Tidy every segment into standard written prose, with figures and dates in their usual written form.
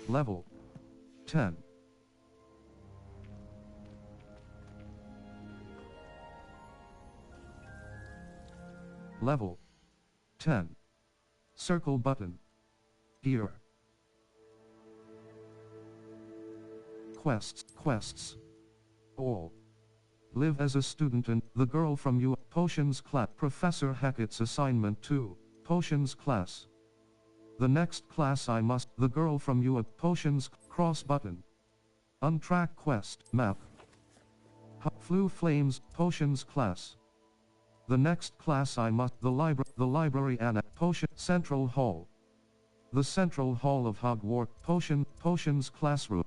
Level 10. Level 10. Circle button. Here. Quests. All. Live as a student in the girl from you. Potions class. Professor Hackett's assignment 2. Potions class. The next class I must. The girl from you. Potions cross button. Untrack quest map. Flu Flames Potions class. The next class I must. The library and potion central hall. The central hall of Hogwarts. Potions classroom.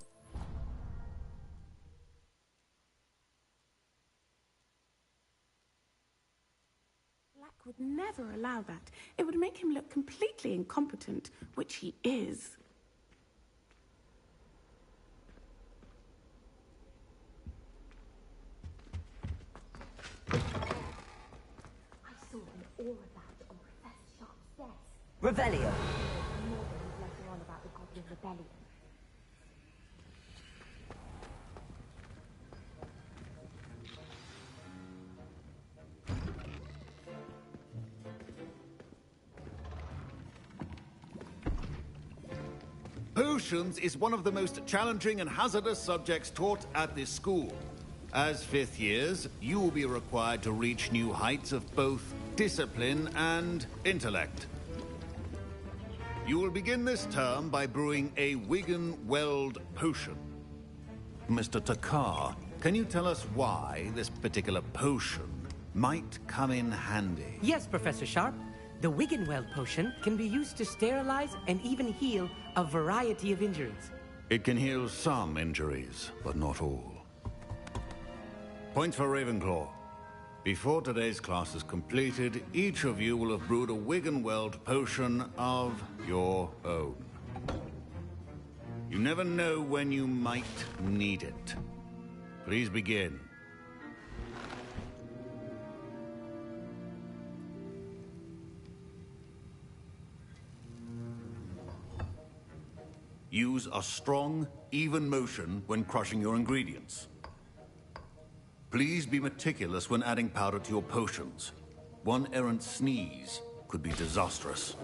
Would never allow that. It would make him look completely incompetent, which he is. I saw an aura that on Professor Sharp's desk. Revelio. More than he's letting on about the Goblin Rebellion. Potions is one of the most challenging and hazardous subjects taught at this school. As fifth years, you will be required to reach new heights of both discipline and intellect. You will begin this term by brewing a Wigan-Weld potion. Mr. Takar, can you tell us why this particular potion might come in handy? Yes, Professor Sharp. The Wiggenweld potion can be used to sterilize and even heal a variety of injuries. It can heal some injuries, but not all. Points for Ravenclaw. Before today's class is completed, each of you will have brewed a Wiggenweld potion of your own. You never know when you might need it. Please begin. Use a strong, even motion when crushing your ingredients. Please be meticulous when adding powder to your potions. One errant sneeze could be disastrous.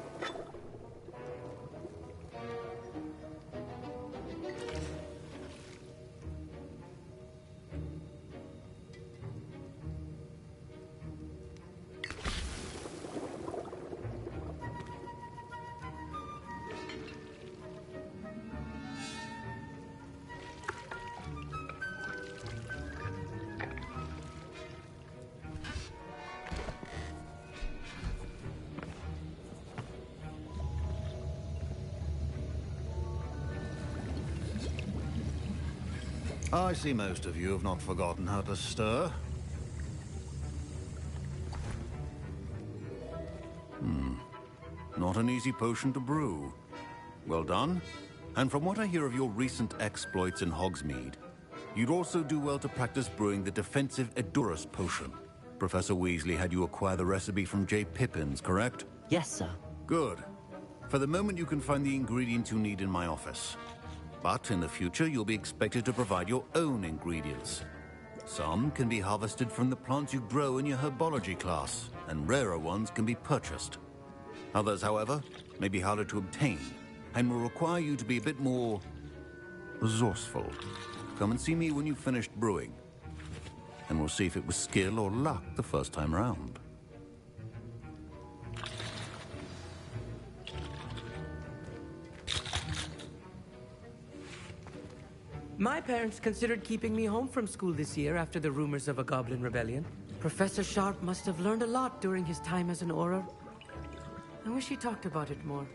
I see most of you have not forgotten how to stir. Not an easy potion to brew. Well done. And from what I hear of your recent exploits in Hogsmeade, you'd also do well to practice brewing the defensive Edurus potion. Professor Weasley had you acquire the recipe from J. Pippins, correct? Yes, sir. Good. For the moment, you can find the ingredients you need in my office. But in the future, you'll be expected to provide your own ingredients. Some can be harvested from the plants you grow in your herbology class, and rarer ones can be purchased. Others, however, may be harder to obtain, and will require you to be a bit more resourceful. Come and see me when you've finished brewing, and we'll see if it was skill or luck the first time round. My parents considered keeping me home from school this year after the rumors of a Goblin Rebellion. Professor Sharp must have learned a lot during his time as an Auror. I wish he talked about it more.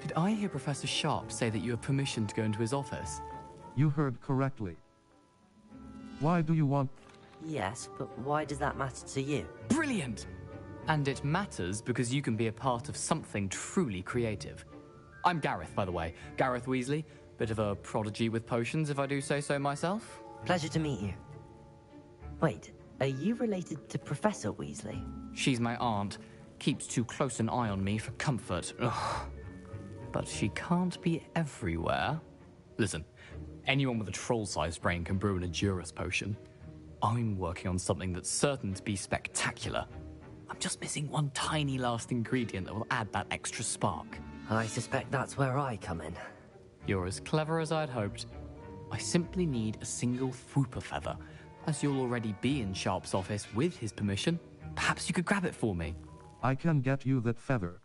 Did I hear Professor Sharp say that you have permission to go into his office? You heard correctly. Why do you want... Yes, but why does that matter to you? Brilliant! And it matters because you can be a part of something truly creative. I'm Gareth, by the way. Gareth Weasley. Bit of a prodigy with potions, if I do say so myself. Pleasure to meet you. Wait, are you related to Professor Weasley? She's my aunt. Keeps too close an eye on me for comfort. Ugh. But she can't be everywhere. Listen, anyone with a troll-sized brain can brew an Edurus potion. I'm working on something that's certain to be spectacular. I'm just missing one tiny last ingredient that will add that extra spark. I suspect that's where I come in. You're as clever as I'd hoped. I simply need a single Fwooper feather. As you'll already be in Sharp's office with his permission, perhaps you could grab it for me. I can get you that feather.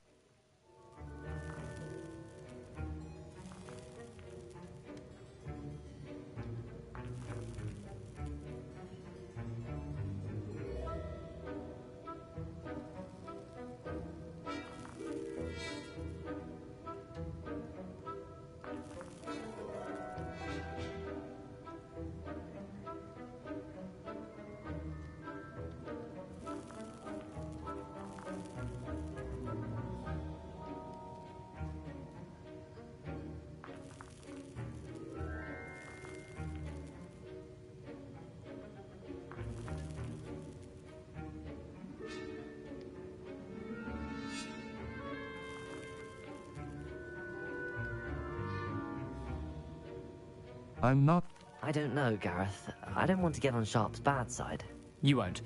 I'm not... I don't know, Gareth. I don't want to get on Sharp's bad side. You won't.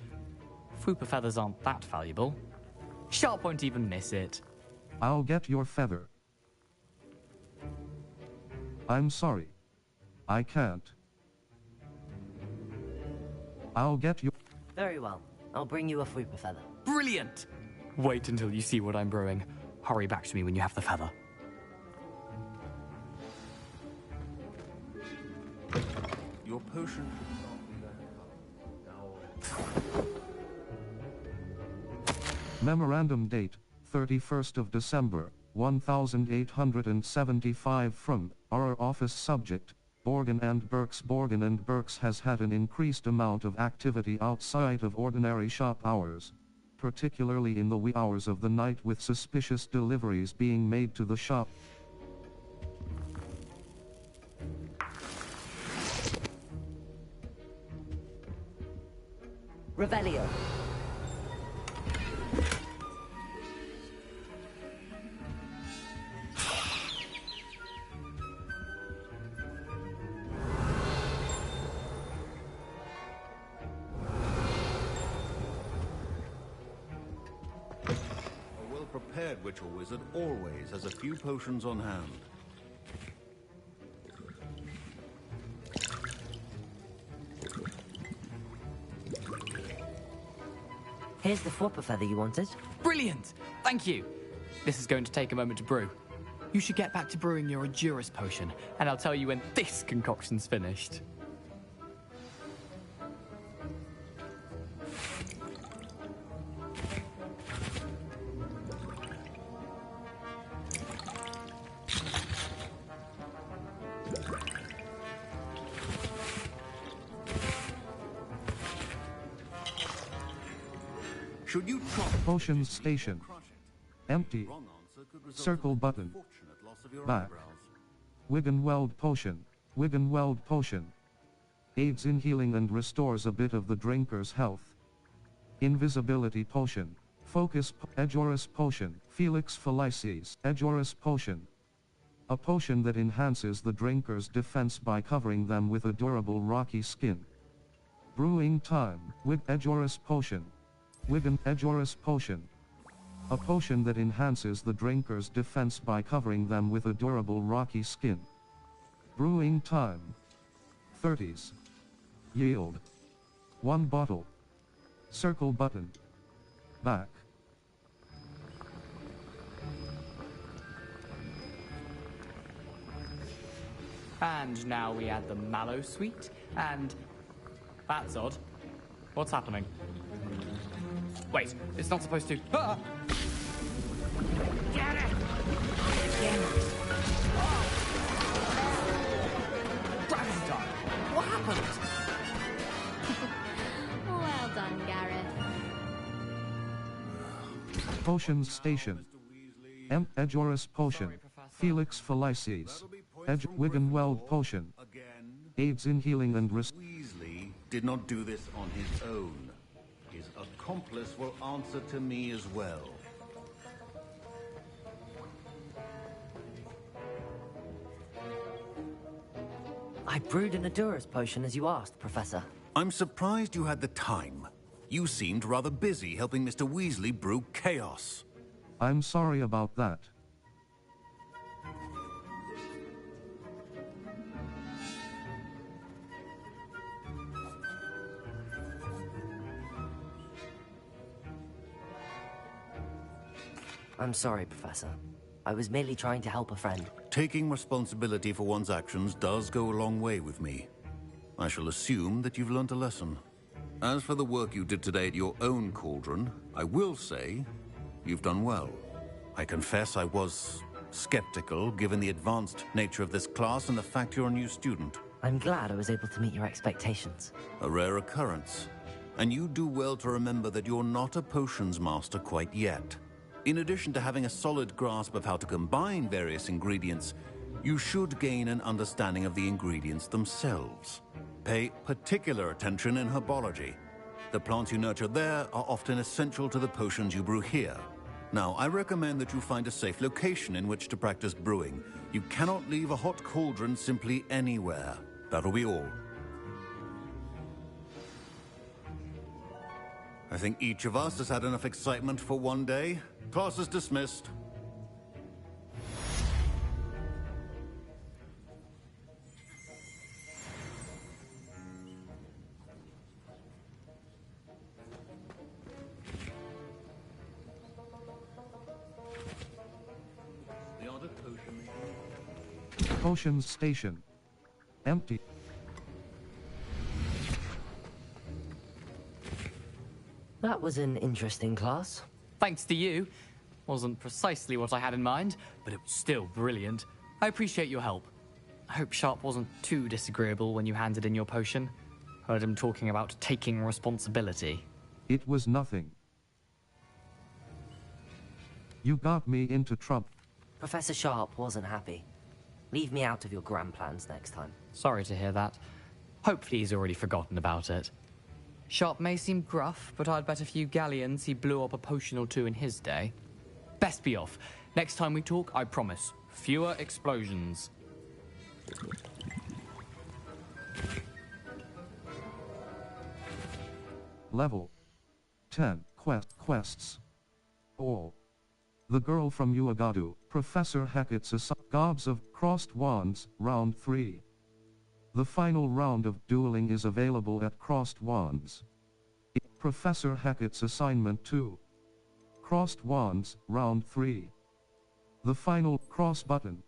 Fwooper feathers aren't that valuable. Sharp won't even miss it. I'll get your feather. I'm sorry. I can't. I'll get you... Very well. I'll bring you a Fwooper feather. Brilliant! Wait until you see what I'm brewing. Hurry back to me when you have the feather. Your potion Memorandum date, 31st of December, 1875 from, our office subject, Borgin and Burks. Borgin and Burks has had an increased amount of activity outside of ordinary shop hours, particularly in the wee hours of the night, with suspicious deliveries being made to the shop. Revelio. A well-prepared witch or wizard always has a few potions on hand. Here's the Fwooper feather you wanted. Brilliant! Thank you! This is going to take a moment to brew. You should get back to brewing your Edurus potion, and I'll tell you when this concoction's finished. Should you try Potions station. Empty. wrong answer could result Circle in button. unfortunate loss of your Back. eyebrows. Wiggen Weld potion. Wiggen Weld potion. Aids in healing and restores a bit of the drinker's health. Invisibility potion. Focus Edurus potion. Felix Felices. Edurus potion. A potion that enhances the drinker's defense by covering them with a durable rocky skin. Brewing time. Edurus potion. Wiggen Edurus potion. A potion that enhances the drinker's defense by covering them with a durable rocky skin. Brewing time. 30s. Yield. 1 bottle. Circle button. Back. And now we add the mallow sweet, and... That's odd. What's happening? Wait, it's not supposed to... Ah! Get it! Gravity time! What happened? Well done, Gareth. Potions station. Edurus potion. Felix Felices. Wiggen Weld potion. Again, Aids in healing and Weasley did not do this on his own. His accomplice will answer to me as well. I brewed an Adurus potion as you asked, Professor. I'm surprised you had the time. You seemed rather busy helping Mr. Weasley brew chaos. I'm sorry about that. I'm sorry, Professor. I was merely trying to help a friend. Taking responsibility for one's actions does go a long way with me. I shall assume that you've learnt a lesson. As for the work you did today at your own cauldron, I will say you've done well. I confess I was skeptical, given the advanced nature of this class and the fact you're a new student. I'm glad I was able to meet your expectations. A rare occurrence. And you do well to remember that you're not a potions master quite yet. In addition to having a solid grasp of how to combine various ingredients, you should gain an understanding of the ingredients themselves. Pay particular attention in herbology. The plants you nurture there are often essential to the potions you brew here. Now, I recommend that you find a safe location in which to practice brewing. You cannot leave a hot cauldron simply anywhere. That'll be all. I think each of us has had enough excitement for one day. Class is dismissed. Potions station. Empty. That was an interesting class. Thanks to you. Wasn't precisely what I had in mind, but it was still brilliant. I appreciate your help. I hope Sharp wasn't too disagreeable when you handed in your potion. Heard him talking about taking responsibility. It was nothing. You got me into trouble. Professor Sharp wasn't happy. Leave me out of your grand plans next time. Sorry to hear that. Hopefully he's already forgotten about it. Sharp may seem gruff, but I'd bet a few galleons he blew up a potion or two in his day. Best be off. Next time we talk, I promise, fewer explosions. Level 10 quests. All. The Girl from Uagadu, Professor Hackett's Gobs of Crossed Wands, Round 3. The final round of dueling is available at Crossed Wands. Professor Hackett's Assignment 2. Crossed Wands, Round 3. The final cross button.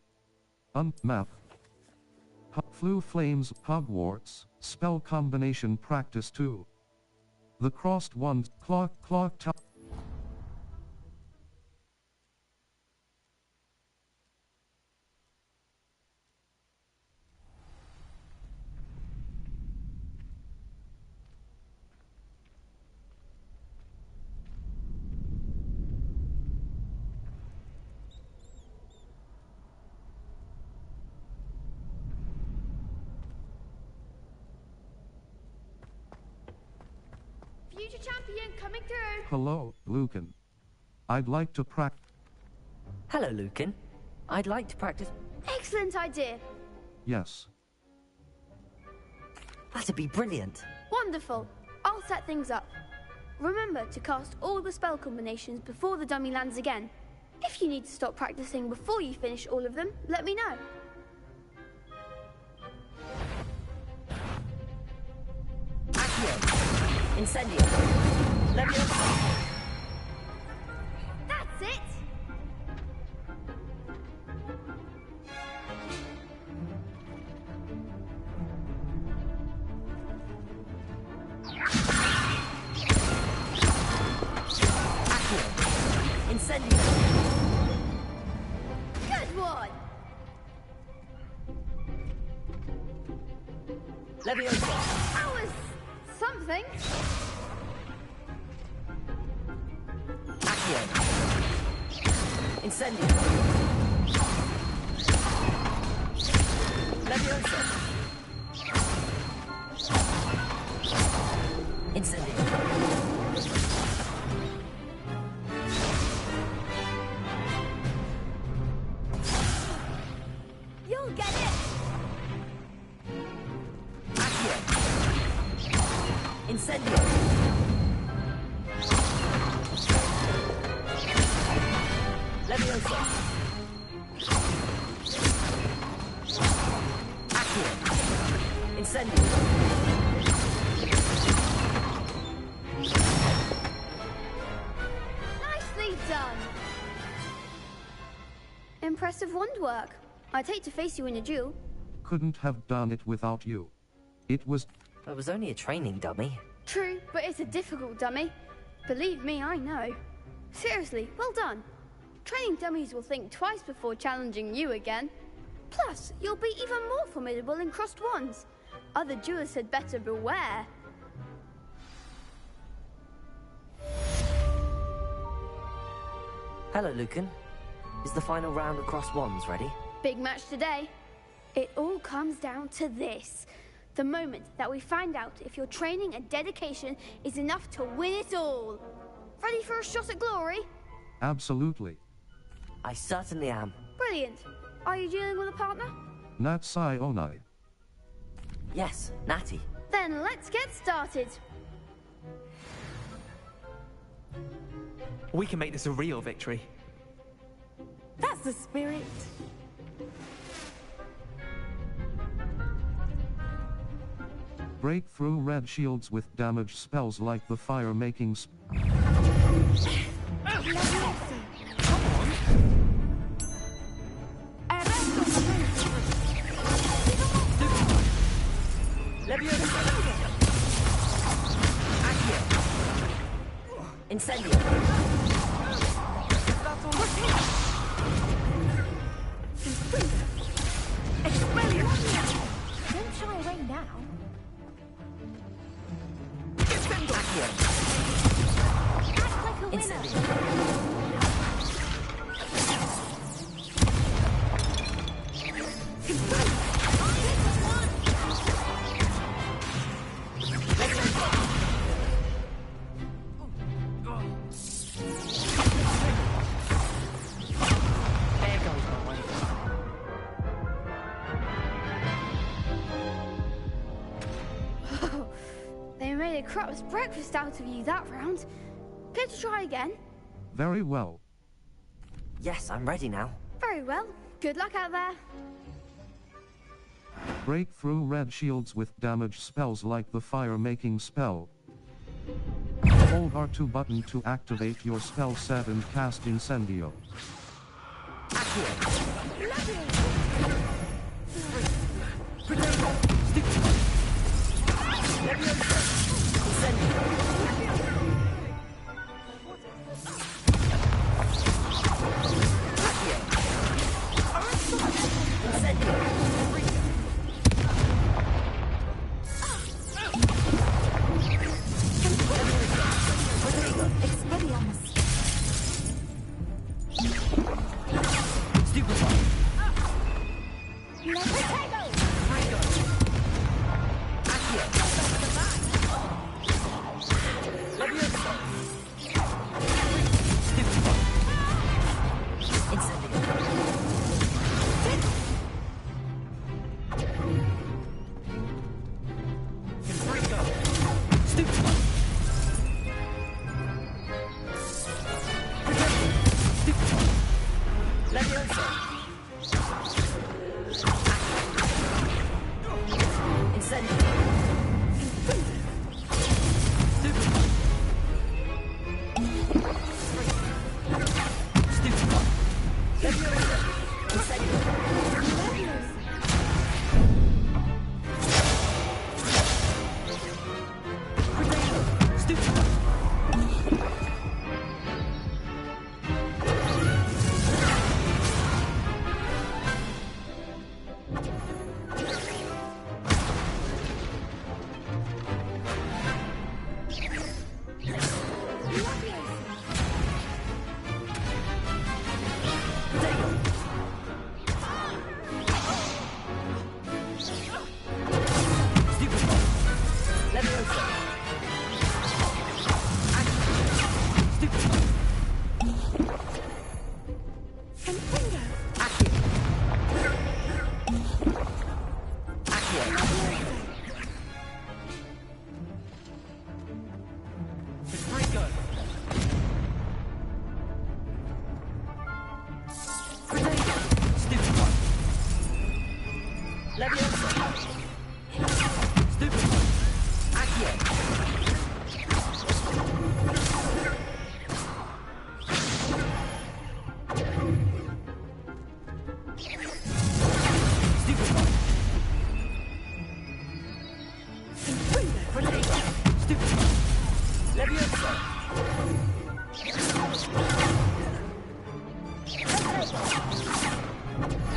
Map. Flew Flames, Hogwarts, Spell Combination Practice 2. The Crossed Wands, Clock Tower. Future champion coming through. Hello, Lucan. I'd like to practice. Hello, Lucan. I'd like to practice... Excellent idea. Yes. That'd be brilliant. Wonderful. I'll set things up. Remember to cast all the spell combinations before the dummy lands again. If you need to stop practicing before you finish all of them, let me know. Accio. Incendio. Leviosa. That's it. Incendio. Good one. Leviosa. That was something. Accio. Incendio. Leviosa. Incendio. You'll get it. Incendio! Leviosa! Accio! Incendio! Nicely done! Impressive wand work. I'd hate to face you in a duel. Couldn't have done it without you. It was... It was only a training dummy. True, but it's a difficult dummy. Believe me, I know. Seriously, well done. Training dummies will think twice before challenging you again. Plus, you'll be even more formidable in crossed wands. Other duelists had better beware. Hello, Lucan. Is the final round of cross wands ready? Big match today. It all comes down to this. The moment that we find out if your training and dedication is enough to win it all. Ready for a shot at glory? Absolutely. I certainly am. Brilliant. Are you dealing with a partner? Natsai Onai. Yes, Natty. Then let's get started. We can make this a real victory. That's the spirit. Break through red shields with damage spells like the fire-making Incendio! Don't shy away now. Act like a winner. They made a crap's breakfast out of you that round. Care to try again? Very well. Yes, I'm ready now. Very well. Good luck out there. Break through red shields with damage spells like the fire-making spell. Hold R2 button to activate your spell set and cast Incendio.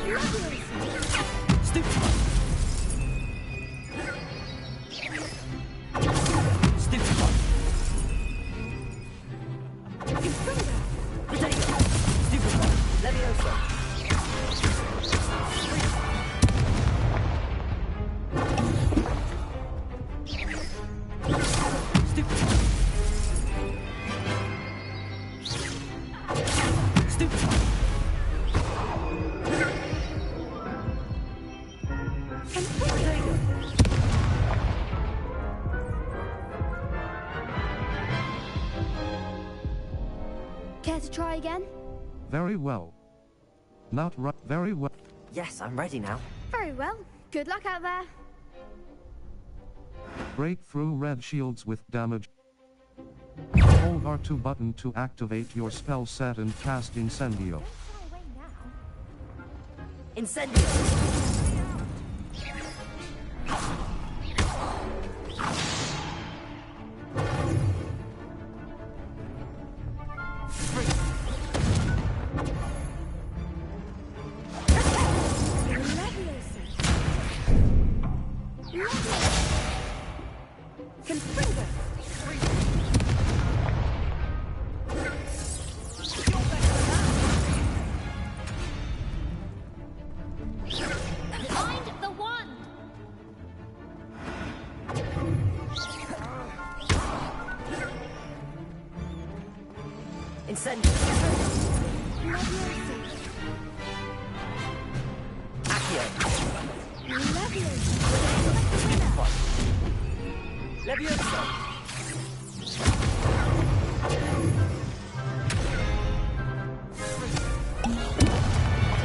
Stupefy. Stupefy. Potato. Stupefy. Leviosa. Care to try again? Very well. Not right. Very well. Yes, I'm ready now. Very well. Good luck out there. Break through red shields with damage. Hold R2 button to activate your spell set and cast Incendio. Incendio. Find the wand. Incendio. Accio. Leviosa.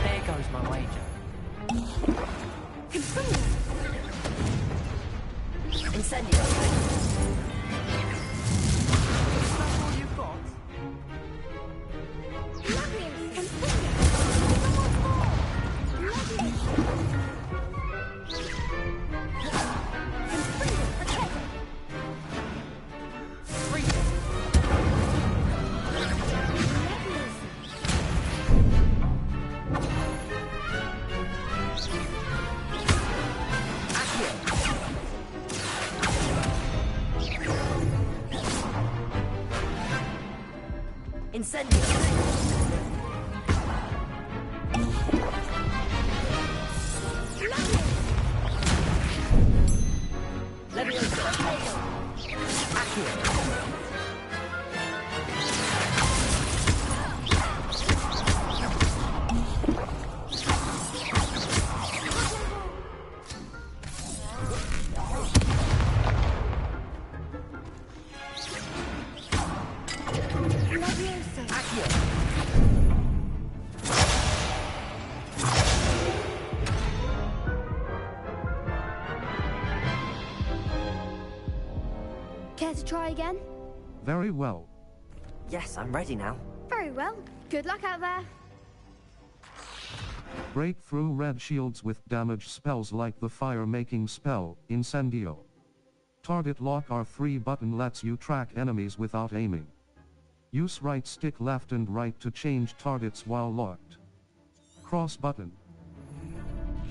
There goes my wager. Incendio. Is that all you've got? Incendio. Leviosa. Accio. Care to try again? Very well. Yes, I'm ready now. Very well. Good luck out there. Break through red shields with damage spells like the fire-making spell, Incendio. Target lock R3 button lets you track enemies without aiming. Use right stick left and right to change targets while locked. Cross button.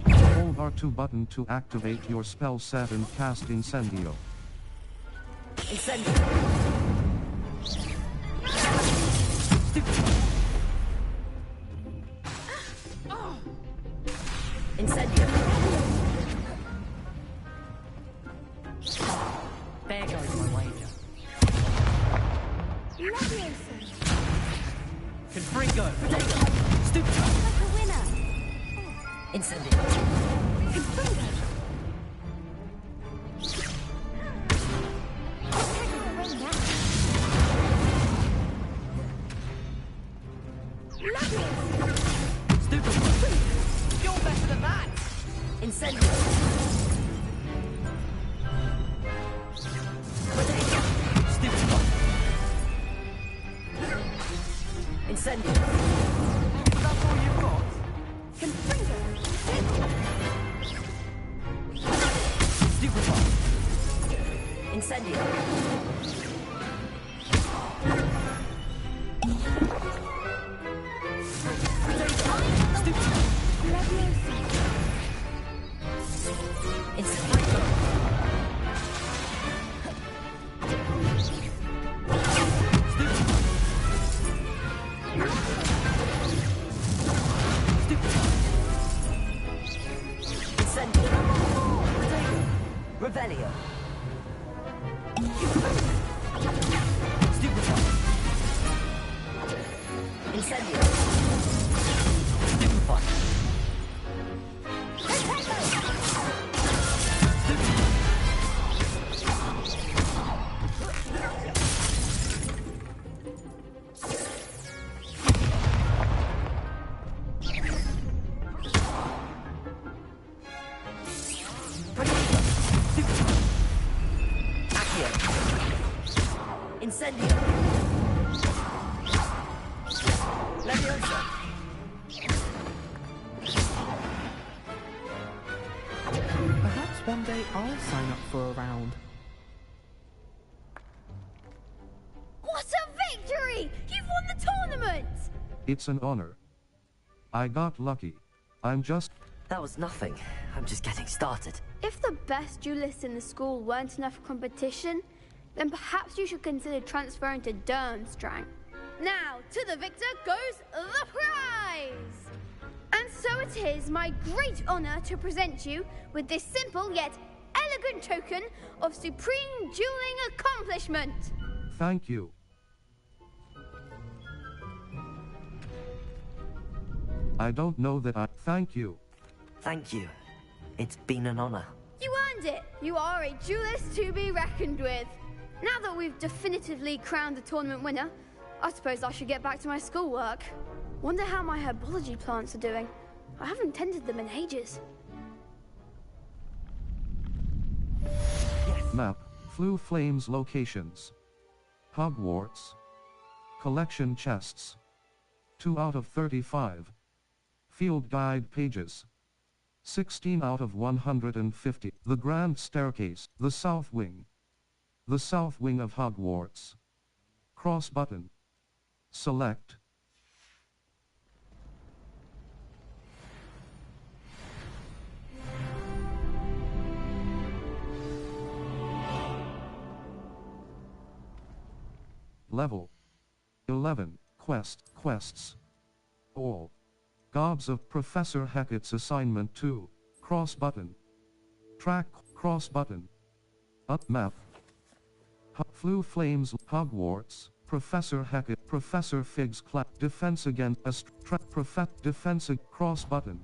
Hold R2 button to activate your spell set and cast Incendio. Incendio. Incendio. There goes my wager. Confringo. Potato. Stupid. Like a winner. Incendio. Stupid. You're better than that. Incendio. Potato. Stupid. Incendio. That's all you've got? Stupefy. Incendio. Stupid. Incendio. Fun. Accio. Incendio. Leviosa. Perhaps one day I'll sign up for a round. What a victory! You've won the tournament! It's an honor. I got lucky. I'm just... That was nothing. I'm just getting started. If the best duelists in the school weren't enough for competition, then perhaps you should consider transferring to Durmstrang. Now, to the victor goes the prize! And so it is my great honor to present you with this simple yet elegant token of supreme dueling accomplishment. Thank you. I don't know that I... Thank you. Thank you. It's been an honor. You earned it! You are a duelist to be reckoned with. Now that we've definitively crowned the tournament winner, I suppose I should get back to my schoolwork. Wonder how my herbology plants are doing. I haven't tended them in ages. Map. Flu Flames locations. Hogwarts. Collection chests. 2 out of 35. Field guide pages. 16 out of 150. The Grand Staircase. The South Wing. The South Wing of Hogwarts. Cross button. Select. Level 11. Quests. All. Gobs of Professor Hackett's Assignment 2. Cross button. Track. Cross button. Up map. Flu Flames. Hogwarts. Professor Hackett. Professor Fig's clap. Defense against defense cross button.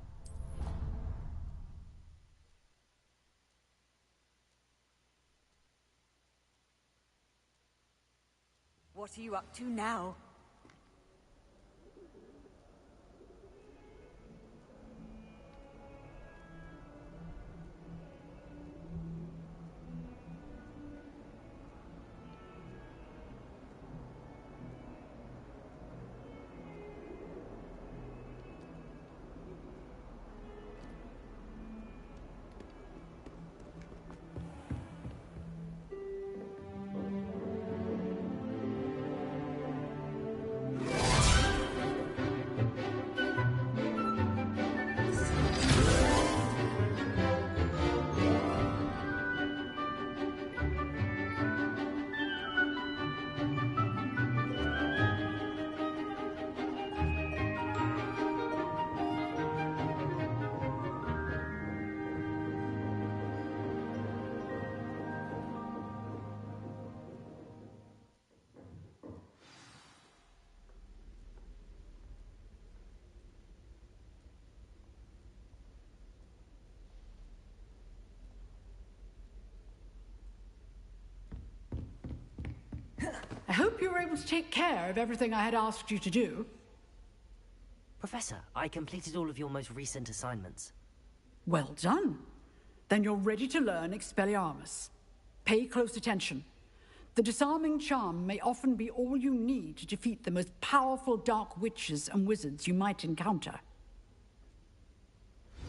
What are you up to now? I hope you were able to take care of everything I had asked you to do. Professor, I completed all of your most recent assignments. Well done. Then you're ready to learn Expelliarmus. Pay close attention. The disarming charm may often be all you need to defeat the most powerful dark witches and wizards you might encounter.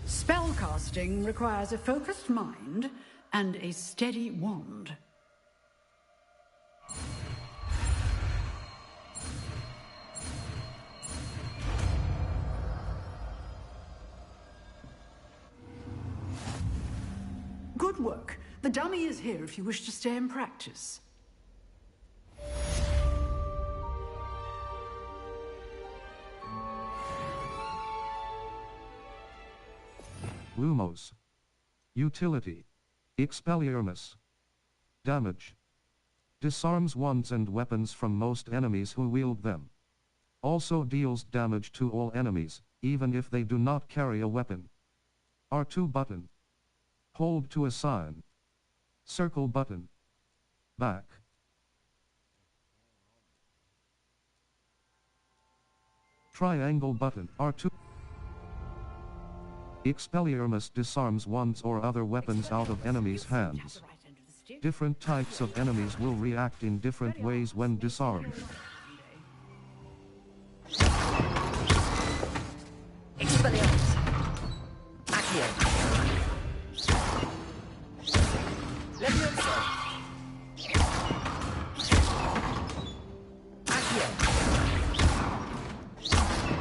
Spellcasting requires a focused mind and a steady wand. Good work. The dummy is here if you wish to stay and practice. Lumos. Utility. Expelliarmus. Damage. Disarms wands and weapons from most enemies who wield them. Also deals damage to all enemies, even if they do not carry a weapon. R2 button. Hold to assign. Circle button. Back. Triangle button. R2. Expelliarmus disarms wands or other weapons out of enemies' hands. Different types of enemies will react in different ways when disarmed. Expelliarmus. Accio. Leviosa. Accio.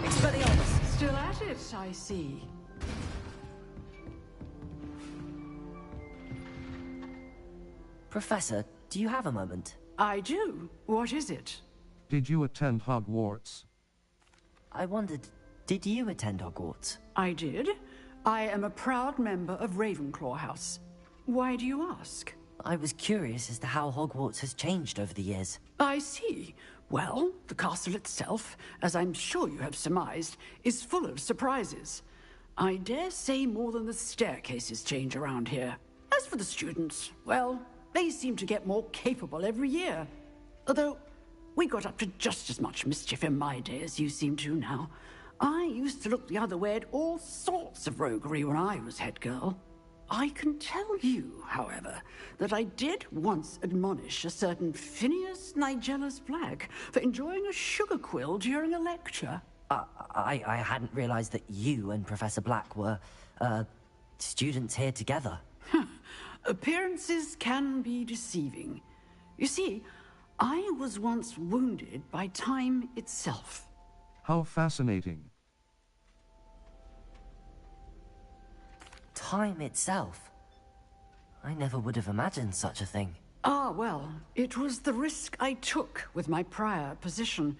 Expelliarmus. Still at it, I see. Professor, do you have a moment? I do. What is it? Did you attend Hogwarts? I wondered, did you attend Hogwarts? I did. I am a proud member of Ravenclaw House. Why do you ask? I was curious as to how Hogwarts has changed over the years. I see. Well, the castle itself, as I'm sure you have surmised, is full of surprises. I dare say more than the staircases change around here. As for the students, well, they seem to get more capable every year. Although, we got up to just as much mischief in my day as you seem to now. I used to look the other way at all sorts of roguery when I was head girl. I can tell you, however, that I did once admonish a certain Phineas Nigellus Black for enjoying a sugar quill during a lecture. I hadn't realized that you and Professor Black were, students here together. Appearances can be deceiving. You see, I was once wounded by time itself. How fascinating. Time itself? I never would have imagined such a thing. Ah, well, it was the risk I took with my prior position.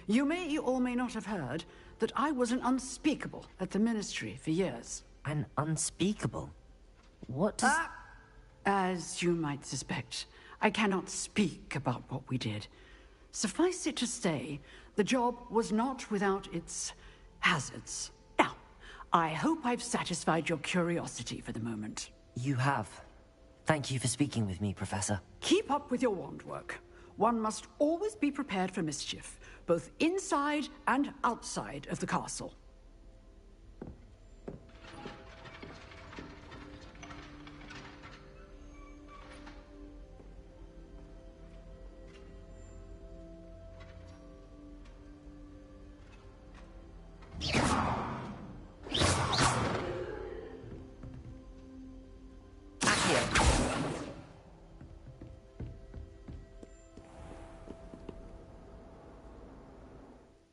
You may or may not have heard that I was an unspeakable at the Ministry for years. An unspeakable? What does... As you might suspect, I cannot speak about what we did. Suffice it to say, the job was not without its hazards. Now, I hope I've satisfied your curiosity for the moment. You have. Thank you for speaking with me, Professor. Keep up with your wand work. One must always be prepared for mischief, both inside and outside of the castle.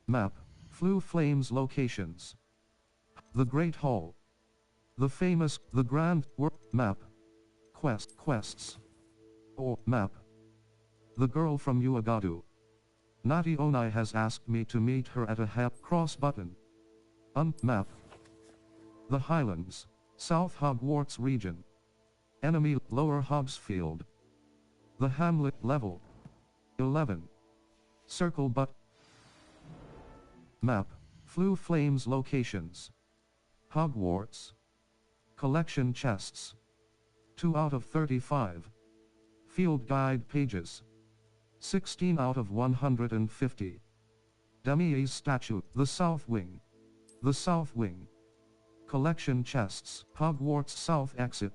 Map. Flue Flames locations. The Great Hall. The famous, the Grand, map. Quests. Or, map. The girl from Uagadu. Nati Onai has asked me to meet her at a cross button. Map. The Highlands. South Hogwarts region. Enemy, Lower Hogsfield. The Hamlet level. 11. Circle but. Map. Flue Flames locations. Hogwarts. Collection chests. 2 out of 35. Field guide pages. 16 out of 150. Demi's statue. The South Wing. The South Wing. Collection chests. Hogwarts South exit.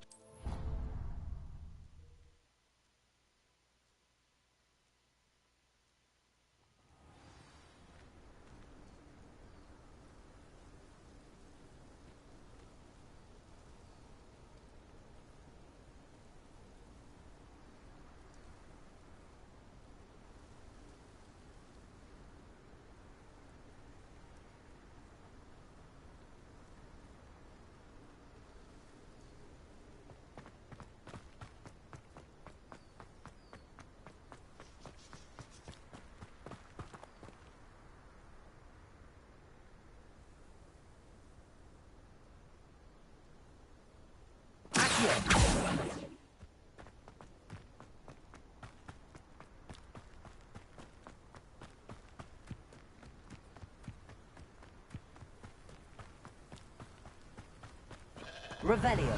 Revelio.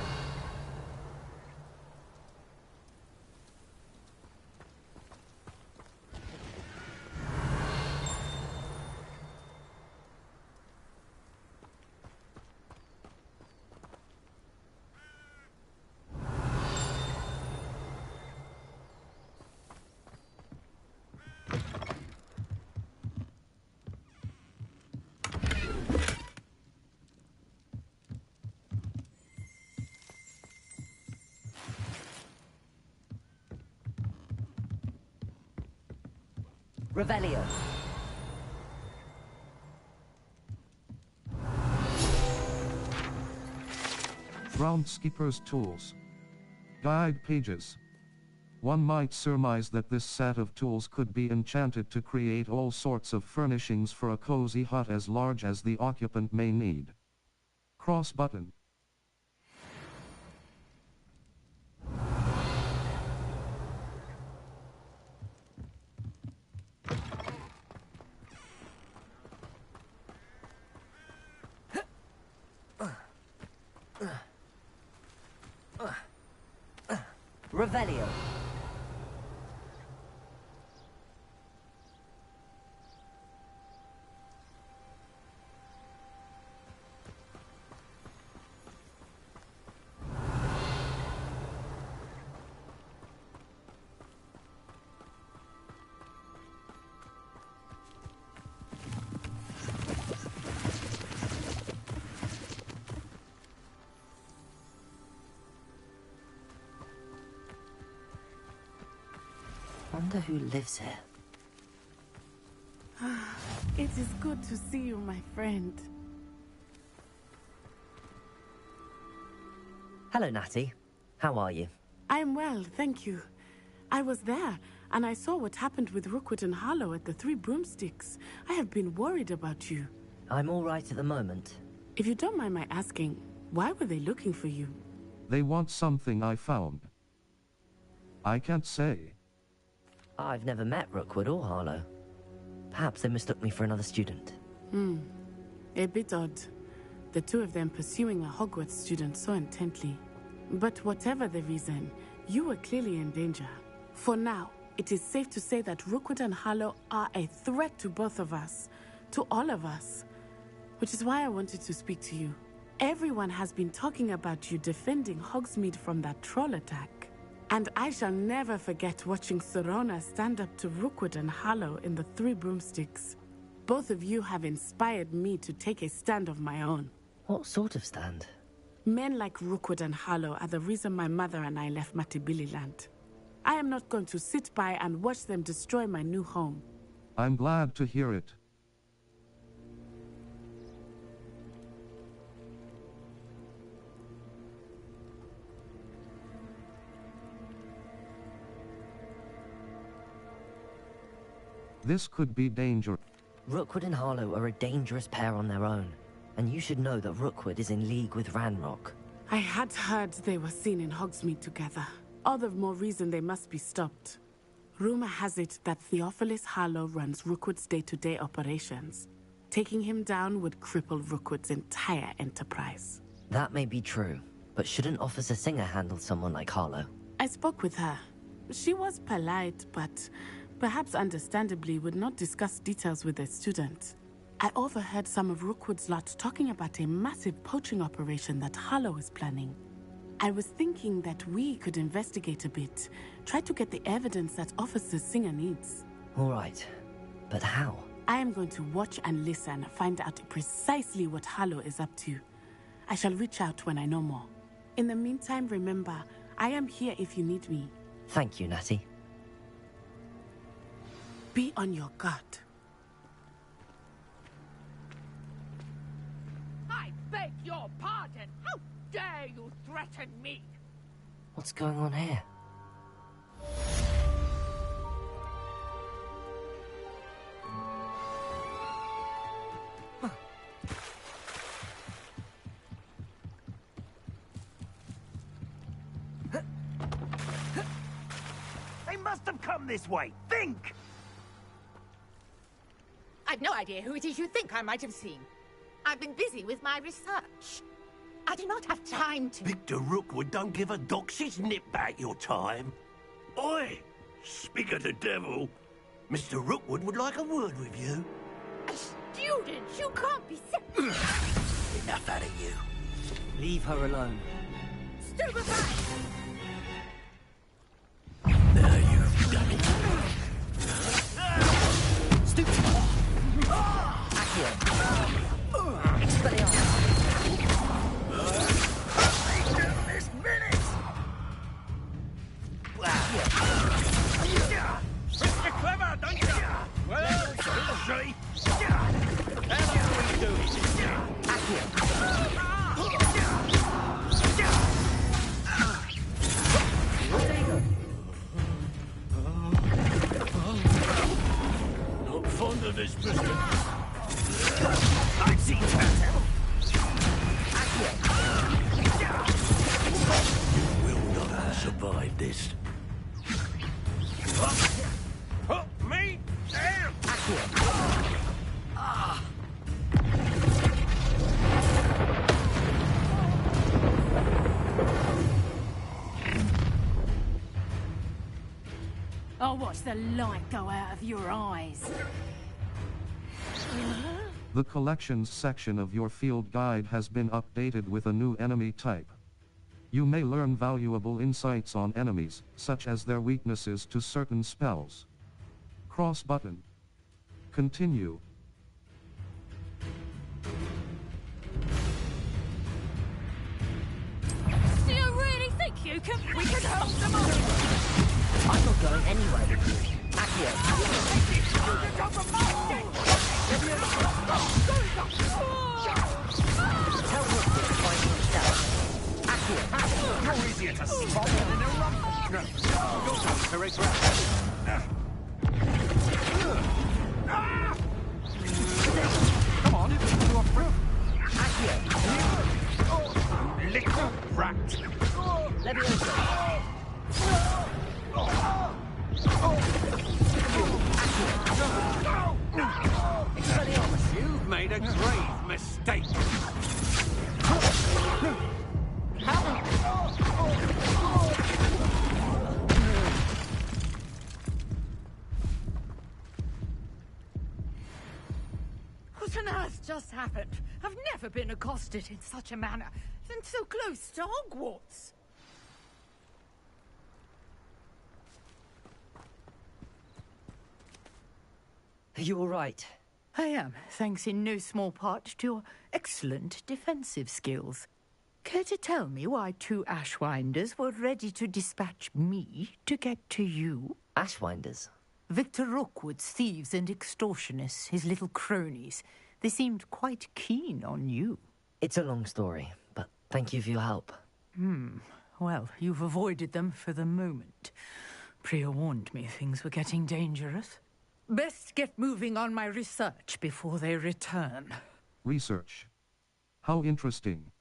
Revelio. Groundskeeper's tools. Guide pages. One might surmise that this set of tools could be enchanted to create all sorts of furnishings for a cozy hut as large as the occupant may need. Cross button. Revelio. Wonder who lives here. It is good to see you, my friend. Hello, Natty. How are you? I'm well, thank you. I was there, and I saw what happened with Rookwood and Harlow at the Three Broomsticks. I have been worried about you. I'm all right at the moment. If you don't mind my asking, why were they looking for you? They want something I found. I can't say. I've never met Rookwood or Harlow. Perhaps they mistook me for another student. A bit odd. The two of them pursuing a Hogwarts student so intently. But whatever the reason, you were clearly in danger. For now, it is safe to say that Rookwood and Harlow are a threat to both of us. To all of us. Which is why I wanted to speak to you. Everyone has been talking about you defending Hogsmeade from that troll attack. And I shall never forget watching Serona stand up to Rookwood and Harlow in the Three Broomsticks. Both of you have inspired me to take a stand of my own. What sort of stand? Men like Rookwood and Harlow are the reason my mother and I left Matibili-land. I am not going to sit by and watch them destroy my new home. I'm glad to hear it. This could be danger. Rookwood and Harlow are a dangerous pair on their own, and you should know that Rookwood is in league with Ranrock. I had heard they were seen in Hogsmeade together. All the more reason they must be stopped. Rumor has it that Theophilus Harlow runs Rookwood's day-to-day operations. Taking him down would cripple Rookwood's entire enterprise. That may be true, but shouldn't Officer Singer handle someone like Harlow? I spoke with her. She was polite, but perhaps understandably would not discuss details with a student. I overheard some of Rookwood's lot talking about a massive poaching operation that Harlow is planning. I was thinking that we could investigate a bit, try to get the evidence that Officer Singer needs. All right, but how? I am going to watch and listen, find out precisely what Harlow is up to. I shall reach out when I know more. In the meantime, remember, I am here if you need me. Thank you, Natty. Be on your guard. I beg your pardon. How dare you threaten me? What's going on here? They must have come this way. Think! I've no idea who it is you think I might have seen. I've been busy with my research. I do not have time to... Victor Rookwood don't give a doxy's nip back your time. Oi! Speak of the devil. Mr. Rookwood would like a word with you. A student? You can't be sick. Enough out of you. Leave her alone. Stupefy! Now you've done it. This minute! Mr. Clever, don't you? Well, see? How do we do it? Not fond of this business. I've seen that. You will not survive this. Me? Damn! I'll watch the light go out of your eyes. The collections section of your field guide has been updated with a new enemy type. You may learn valuable insights on enemies, such as their weaknesses to certain spells. Cross button. Continue. Do you really think we can help them all? I'm not going anywhere with you. Accio. Tell Rookwood to find himself. Accio. You're easier to spot than an eruption. You're going to regret. Come on, you're through. Accio. Little rat. Levioso. You've made a grave mistake. What on earth just happened? I've never been accosted in such a manner, and so close to Hogwarts. Are you all right? I am, thanks in no small part to your excellent defensive skills. Care to tell me why two Ashwinders were ready to dispatch me to get to you? Ashwinders? Victor Rookwood's thieves and extortionists, his little cronies. They seemed quite keen on you. It's a long story, but thank you for your help. Well, you've avoided them for the moment. Priya warned me things were getting dangerous. Best get moving on my research before they return. Research. How interesting.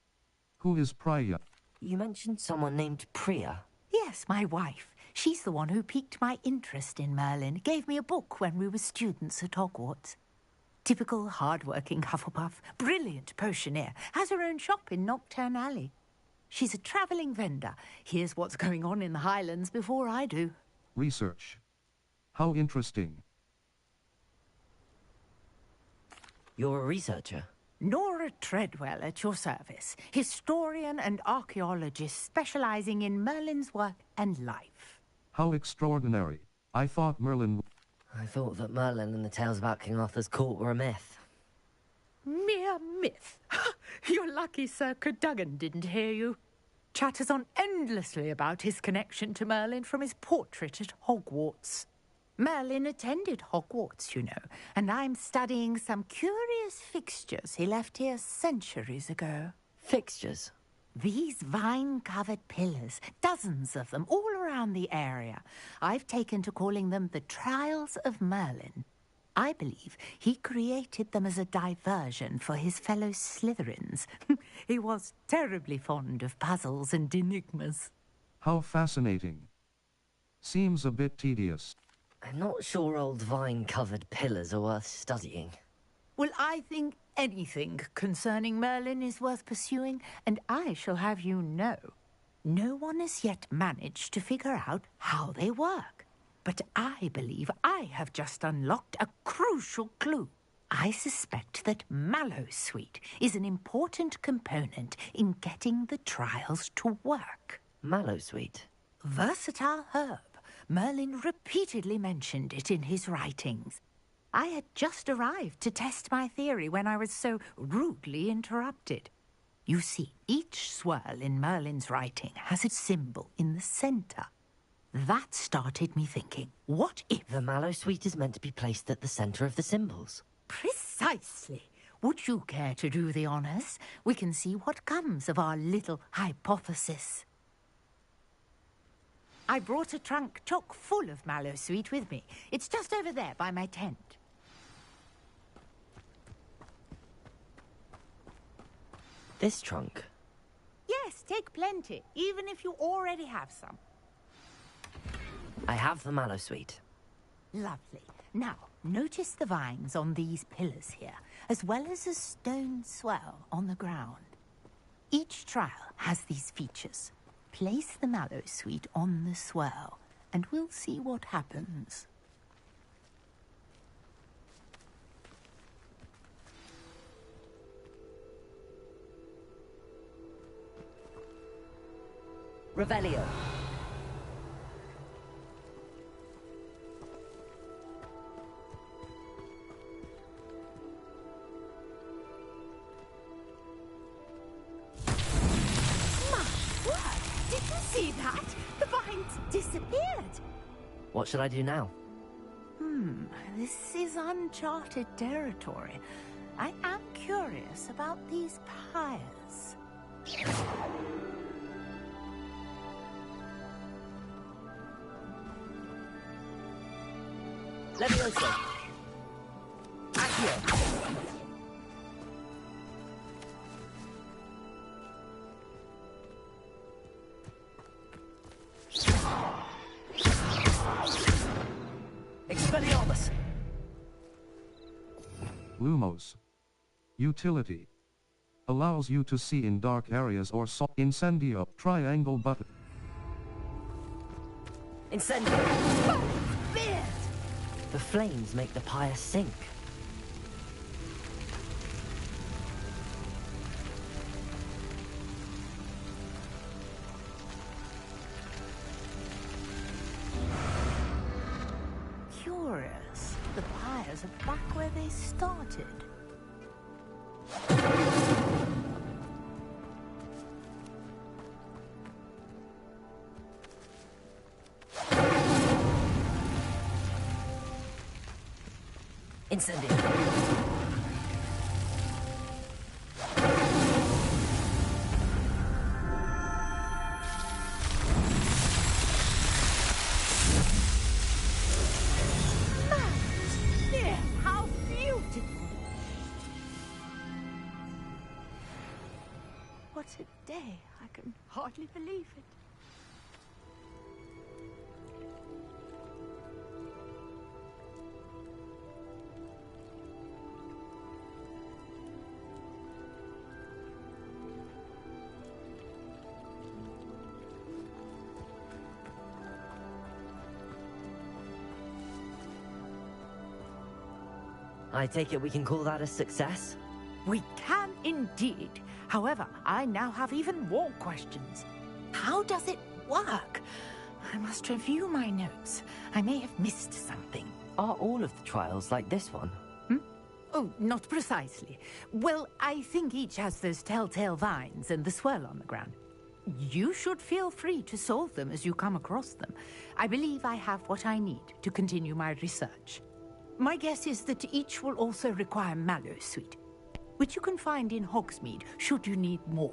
Who is Priya? You mentioned someone named Priya. Yes, my wife. She's the one who piqued my interest in Merlin. Gave me a book when we were students at Hogwarts. Typical hard-working Hufflepuff. Brilliant potioneer. Has her own shop in Nocturne Alley. She's a travelling vendor. Hears what's going on in the Highlands before I do. Research. How interesting. You're a researcher? Nora Treadwell at your service. Historian and archaeologist specialising in Merlin's work and life. How extraordinary. I thought Merlin... I thought that Merlin and the tales about King Arthur's court were a myth. Mere myth. You're lucky Sir Cadogan didn't hear you. Chatters on endlessly about his connection to Merlin from his portrait at Hogwarts. Merlin attended Hogwarts, you know, and I'm studying some curious fixtures he left here centuries ago. Fixtures? These vine-covered pillars, dozens of them, all around the area. I've taken to calling them the Trials of Merlin. I believe he created them as a diversion for his fellow Slytherins. He was terribly fond of puzzles and enigmas. How fascinating. Seems a bit tedious. I'm not sure old vine-covered pillars are worth studying. Well, I think anything concerning Merlin is worth pursuing, and I shall have you know, no one has yet managed to figure out how they work. But I believe I have just unlocked a crucial clue. I suspect that Mallowsweet is an important component in getting the trials to work. Mallowsweet? Versatile herb. Merlin repeatedly mentioned it in his writings. I had just arrived to test my theory when I was so rudely interrupted. You see, each swirl in Merlin's writing has a symbol in the center. That started me thinking, what if... The Mallowsweet is meant to be placed at the center of the symbols. Precisely. Would you care to do the honors? We can see what comes of our little hypothesis. I brought a trunk chock full of Mallowsweet with me. It's just over there by my tent. This trunk? Yes, take plenty, even if you already have some. I have the Mallowsweet. Lovely. Now, notice the vines on these pillars here, as well as a stone swell on the ground. Each trial has these features. Place the Mallowsweet on the swirl, and we'll see what happens. Revelio. Did you see that? The vines disappeared. What should I do now? This is uncharted territory. I am curious about these pyres. Levioso. Accio. Expelliarmus. Lumos. Utility. Allows you to see in dark areas or Incendio. Triangle button. Incendio. The flames make the pyre sink. Curious. The pyres are back where they started. Incendio. How beautiful! What a day. I can hardly believe it. I take it we can call that a success? We can indeed. However, I now have even more questions. How does it work? I must review my notes. I may have missed something. Are all of the trials like this one? Oh, not precisely. Well, I think each has those telltale vines and the swirl on the ground. You should feel free to solve them as you come across them. I believe I have what I need to continue my research. My guess is that each will also require Mallowsweet, which you can find in Hogsmeade should you need more.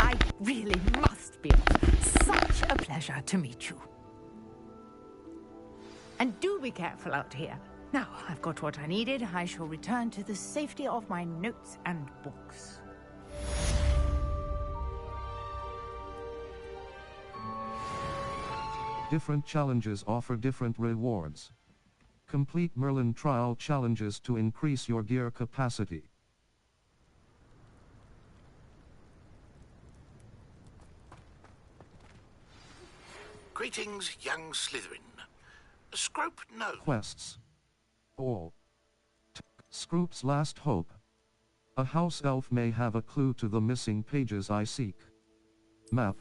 I really must be off. Such a pleasure to meet you. And do be careful out here. Now I've got what I needed, I shall return to the safety of my notes and books. Different challenges offer different rewards. Complete Merlin trial challenges to increase your gear capacity. Greetings, young Slytherin. Scrope no. Quests. All. Scroop's last hope. A house elf may have a clue to the missing pages I seek. Map.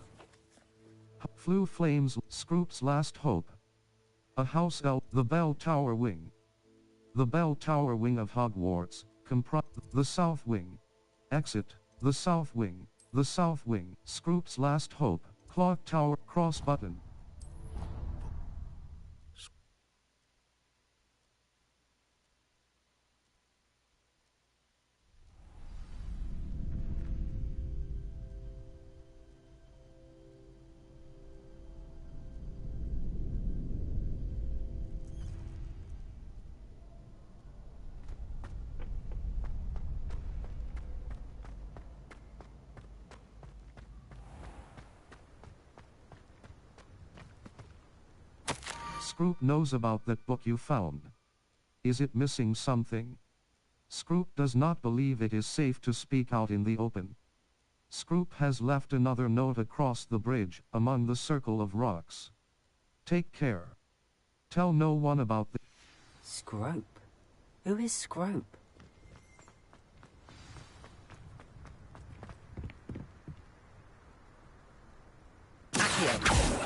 Flue Flames, Scroop's last hope. A house elf, the bell tower wing. The bell tower wing of Hogwarts, the south wing. Exit, the south wing, Scroop's last hope, clock tower, cross button. Scroop knows about that book you found. Is it missing something? Scroop does not believe it is safe to speak out in the open. Scroop has left another note across the bridge, among the circle of rocks. Take care. Tell no one about the... Scrope? Who is Scrope? Accio!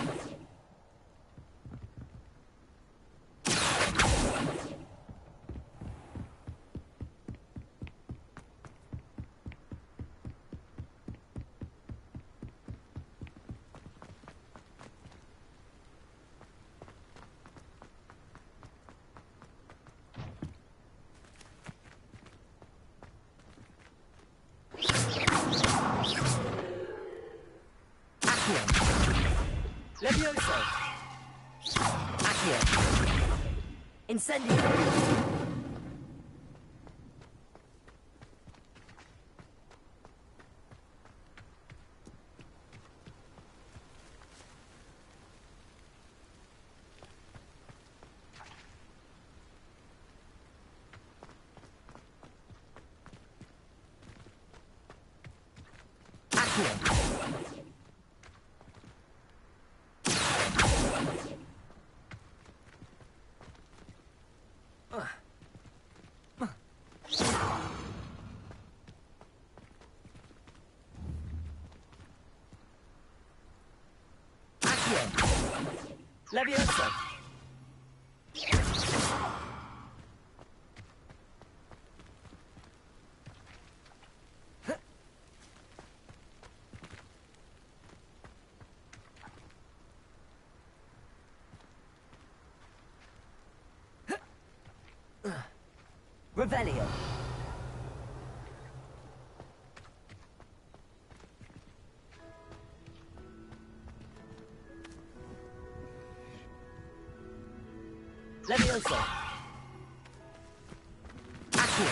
Levioso! Accio! Incendio! Accio! Levioso! Revelio! Levioso! Accio!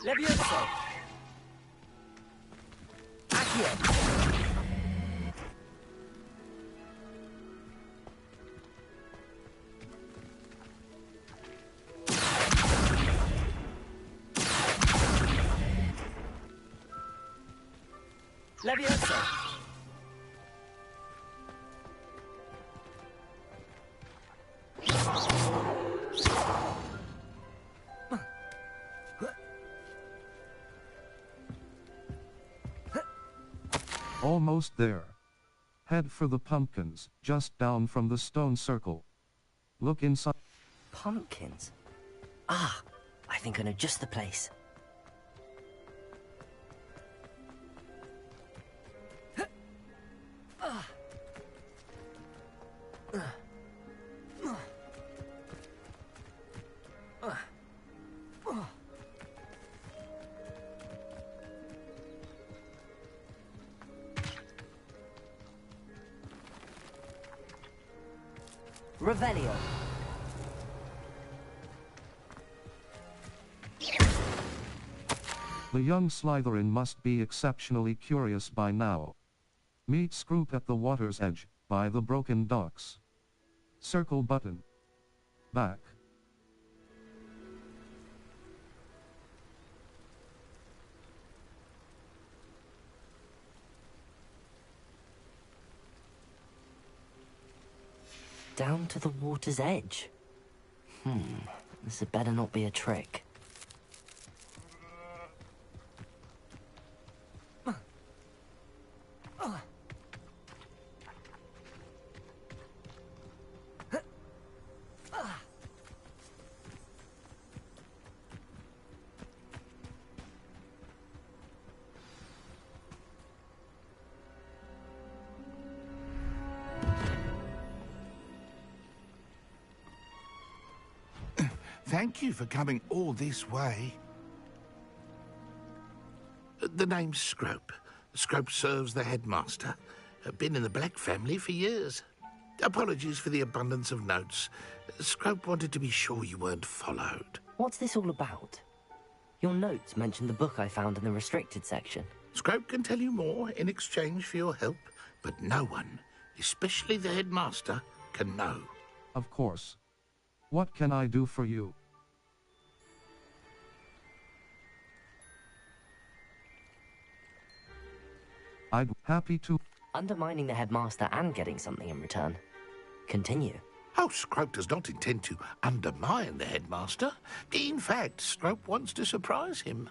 Levioso! Accio! Levioso! Almost there. Head for the pumpkins, just down from the stone circle. Look inside. Pumpkins? Ah, I think I know just the place. Revelio. The young Slytherin must be exceptionally curious by now. Meet Scroop at the water's edge, by the broken docks. Circle button. Back. Down to the water's edge. This had better not be a trick. Thank you for coming all this way. The name's Scrope. Scrope serves the headmaster. Been in the Black family for years. Apologies for the abundance of notes. Scrope wanted to be sure you weren't followed. What's this all about? Your notes mentioned the book I found in the restricted section. Scrope can tell you more in exchange for your help, but no one, especially the headmaster, can know. Of course. What can I do for you? I'd be happy to. Undermining the headmaster and getting something in return. Continue. Oh, Scrope does not intend to undermine the headmaster. In fact, Scrope wants to surprise him.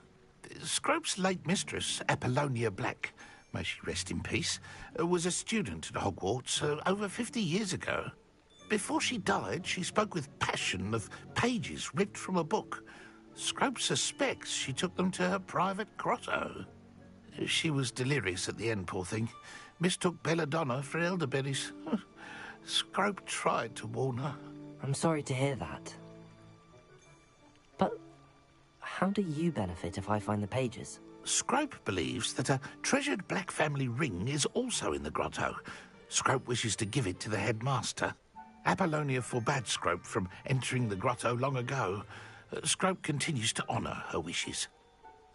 Scrope's late mistress, Apollonia Black, may she rest in peace, was a student at Hogwarts over 50 years ago. Before she died, she spoke with passion of pages ripped from a book. Scrope suspects she took them to her private grotto. She was delirious at the end, poor thing. Mistook belladonna for elderberries. Scrope tried to warn her. I'm sorry to hear that. But how do you benefit if I find the pages? Scrope believes that a treasured Black family ring is also in the grotto. Scrope wishes to give it to the headmaster. Apollonia forbade Scrope from entering the grotto long ago. Scrope continues to honour her wishes.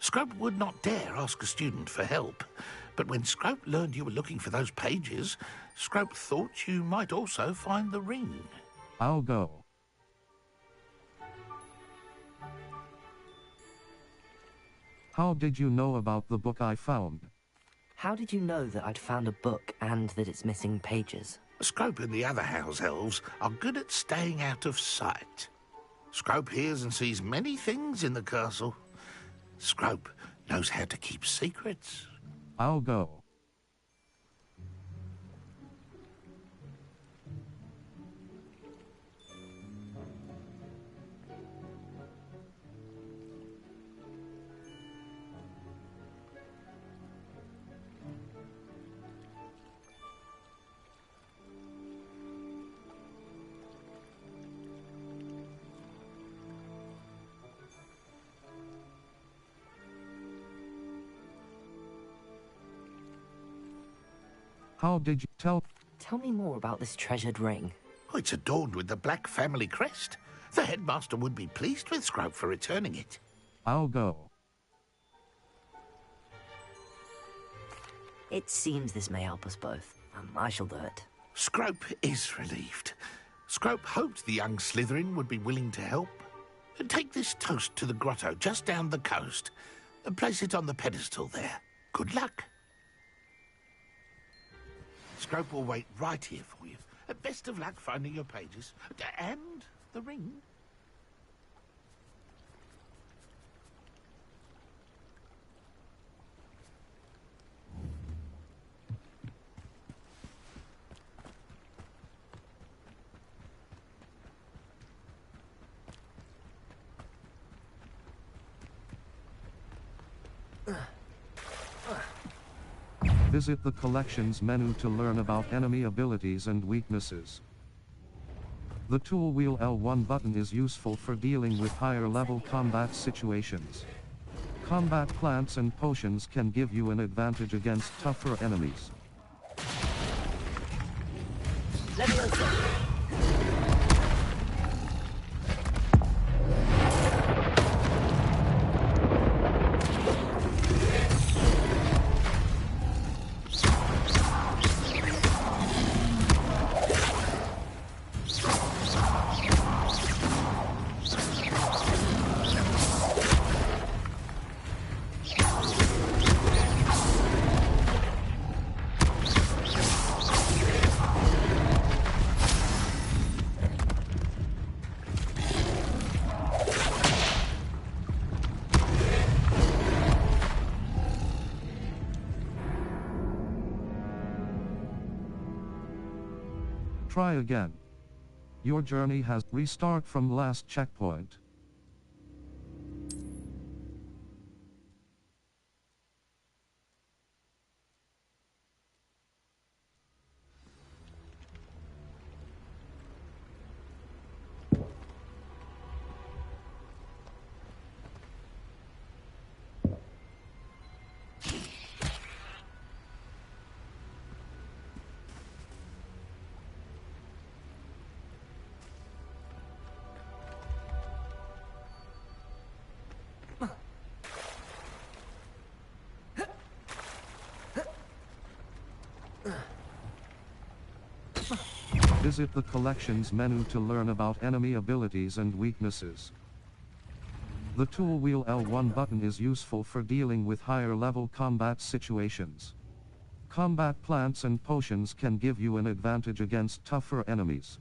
Scrope would not dare ask a student for help, but when Scrope learned you were looking for those pages, Scrope thought you might also find the ring. I'll go. How did you know about the book I found? How did you know that I'd found a book and that it's missing pages? Scrope and the other house elves are good at staying out of sight. Scrope hears and sees many things in the castle. Scrope knows how to keep secrets. I'll go. How did you tell? Tell me more about this treasured ring. Oh, it's adorned with the Black family crest. The headmaster would be pleased with Scrope for returning it. I'll go. It seems this may help us both. I shall do it. Scrope is relieved. Scrope hoped the young Slytherin would be willing to help. Take this toast to the grotto just down the coast and place it on the pedestal there. Good luck. Scrope will wait right here for you. Best of luck finding your pages. And the ring. Visit the collections menu to learn about enemy abilities and weaknesses. The tool wheel L1 button is useful for dealing with higher level combat situations. Combat plants and potions can give you an advantage against tougher enemies. Try again. Your journey has restart from last checkpoint. Visit the collections menu to learn about enemy abilities and weaknesses. The tool wheel L1 button is useful for dealing with higher level combat situations. Combat plants and potions can give you an advantage against tougher enemies.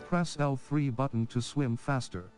Press L3 button to swim faster.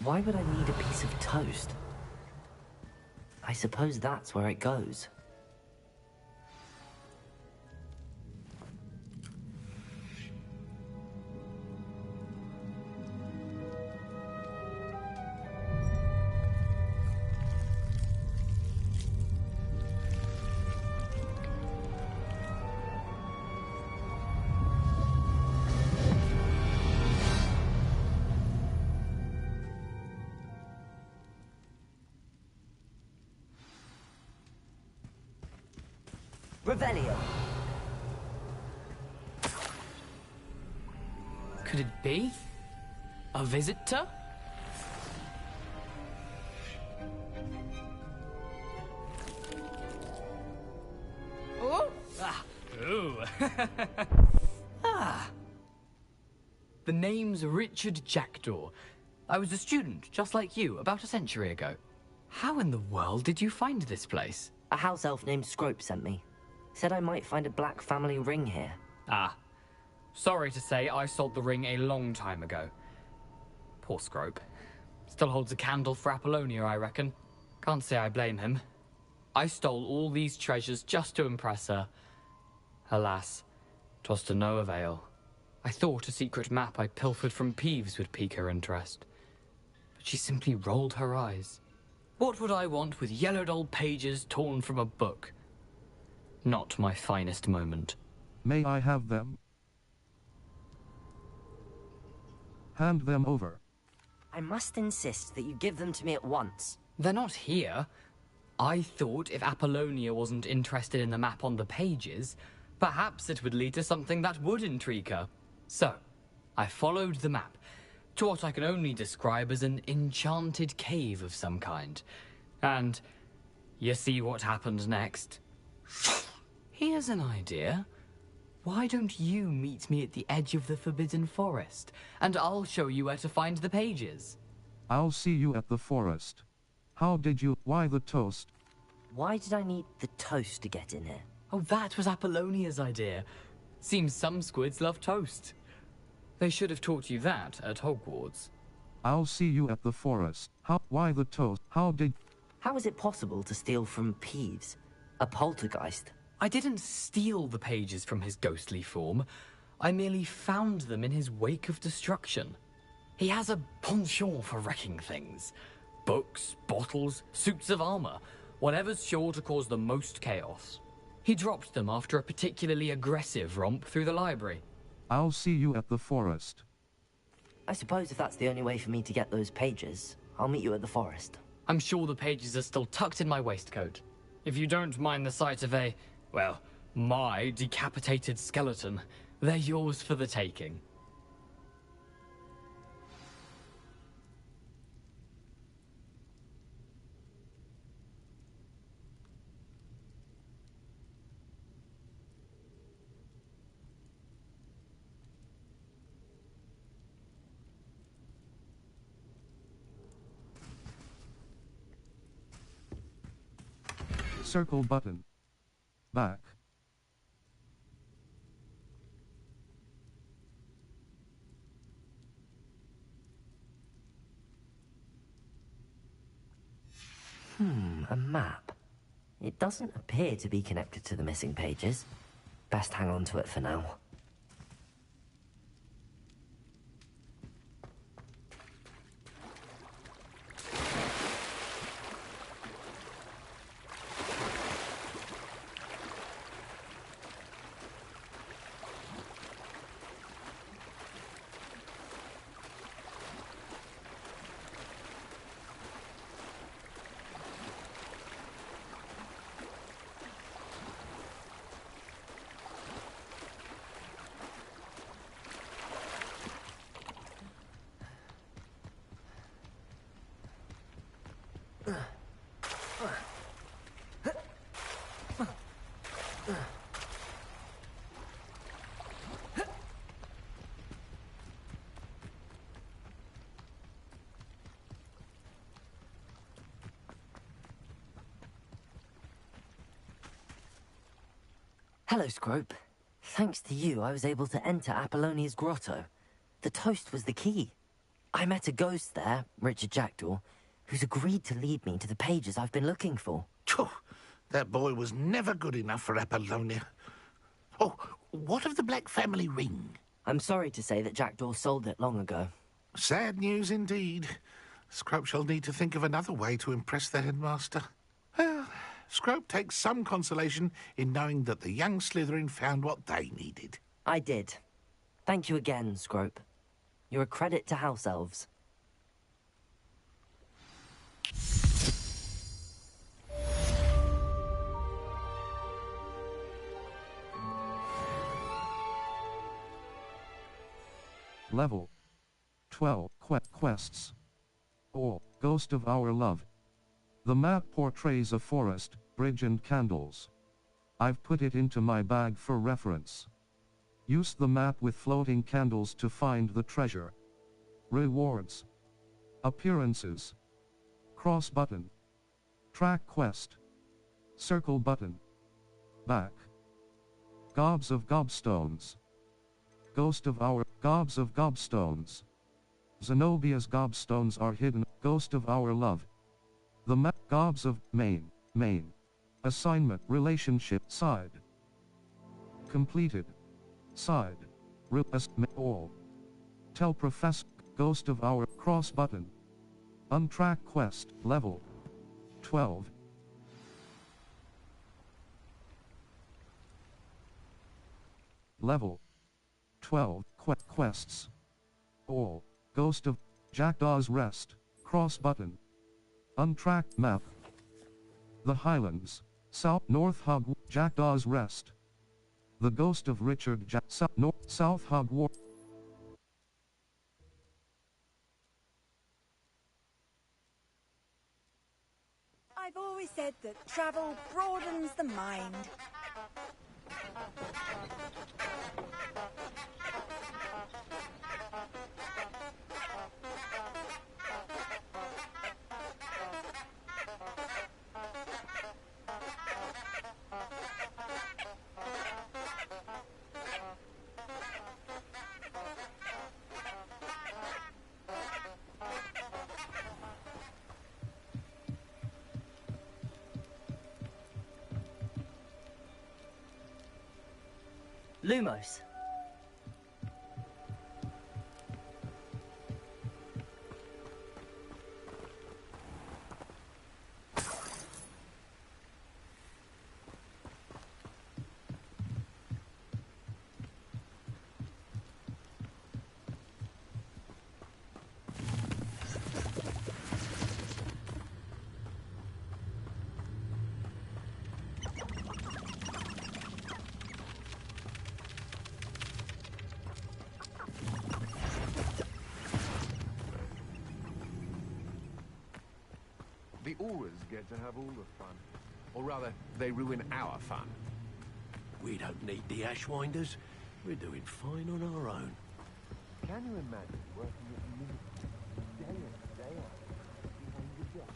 Why would I need a piece of toast? I suppose that's where it goes. Revelio. Could it be? A visitor? Oh! Ah! Ooh! Ah! The name's Richard Jackdaw. I was a student, just like you, about a century ago. How in the world did you find this place? A house elf named Scrope sent me. Said I might find a black family ring here. Ah. Sorry to say, I sold the ring a long time ago. Poor Scrope. Still holds a candle for Apollonia, I reckon. Can't say I blame him. I stole all these treasures just to impress her. Alas, 'twas to no avail. I thought a secret map I pilfered from Peeves would pique her interest. But she simply rolled her eyes. What would I want with yellowed old pages torn from a book? Not my finest moment. May I have them? Hand them over. I must insist that you give them to me at once. They're not here. I thought if Apollonia wasn't interested in the map on the pages, perhaps it would lead to something that would intrigue her. So, I followed the map to what I can only describe as an enchanted cave of some kind. And you see what happened next? Here's an idea. Why don't you meet me at the edge of the Forbidden Forest, and I'll show you where to find the pages? I'll see you at the forest. How did you... Why the toast? Why did I need the toast to get in here? Oh, that was Apollonia's idea. Seems some squids love toast. They should have taught you that at Hogwarts. I'll see you at the forest. How... Why the toast? How did... How is it possible to steal from Peeves? A poltergeist? I didn't steal the pages from his ghostly form. I merely found them in his wake of destruction. He has a penchant for wrecking things. Books, bottles, suits of armor, whatever's sure to cause the most chaos. He dropped them after a particularly aggressive romp through the library. I'll see you at the forest. I suppose if that's the only way for me to get those pages, I'll meet you at the forest. I'm sure the pages are still tucked in my waistcoat. If you don't mind the sight of a, well, my decapitated skeleton, they're yours for the taking. Circle button. Back. A map. It doesn't appear to be connected to the missing pages. Best hang on to it for now. Hello, Scrope. Thanks to you, I was able to enter Apollonia's grotto. The toast was the key. I met a ghost there, Richard Jackdaw, who's agreed to lead me to the pages I've been looking for. Phew, that boy was never good enough for Apollonia. Oh, what of the Black family ring? I'm sorry to say that Jackdaw sold it long ago. Sad news indeed. Scrope shall need to think of another way to impress the headmaster. Well, Scrope takes some consolation in knowing that the young Slytherin found what they needed. I did. Thank you again, Scrope. You're a credit to House Elves. Level 12 quests. Or Ghost of Our Love. The map portrays a forest, bridge and candles. I've put it into my bag for reference. Use the map with floating candles to find the treasure. Rewards. Appearances. Cross button. Track quest. Circle button. Back. Gobs of Gobstones. Ghost of Our Gobs of Gobstones. Zenobia's gobstones are hidden. Ghost of Our Love. The map. Gobs of main. Assignment. Relationship. Side. Completed. Side. All. Tell Professor. Ghost of Our cross button. Untrack quest. Level 12. Level 12 quests. All. Ghost of Jackdaw's Rest. Cross button. Untracked map. The Highlands. South North Hogwarts. Jackdaw's Rest. The Ghost of Richard South Hogwarts. I've always said that travel broadens the mind. Lumos. the Aurors get to have all the fun. Or rather, they ruin our fun. We don't need the Ashwinders. We're doing fine on our own. Can you imagine working with me day in, day out, behind the desk?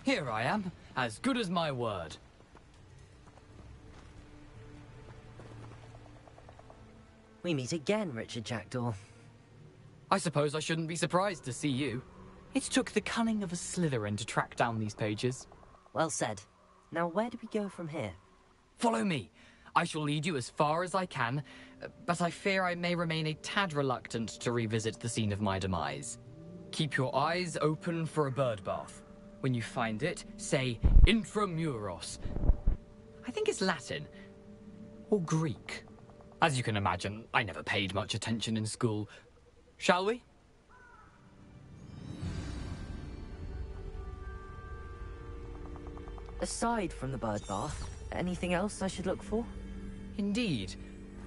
Here I am, as good as my word. We meet again, Richard Jackdaw. I suppose I shouldn't be surprised to see you. It took the cunning of a Slytherin to track down these pages. Well said. Now where do we go from here? Follow me. I shall lead you as far as I can, but I fear I may remain a tad reluctant to revisit the scene of my demise. Keep your eyes open for a bird bath. When you find it, say intramuros. I think it's Latin. Or Greek. As you can imagine, I never paid much attention in school. Shall we? Aside from the bird bath, anything else I should look for? Indeed.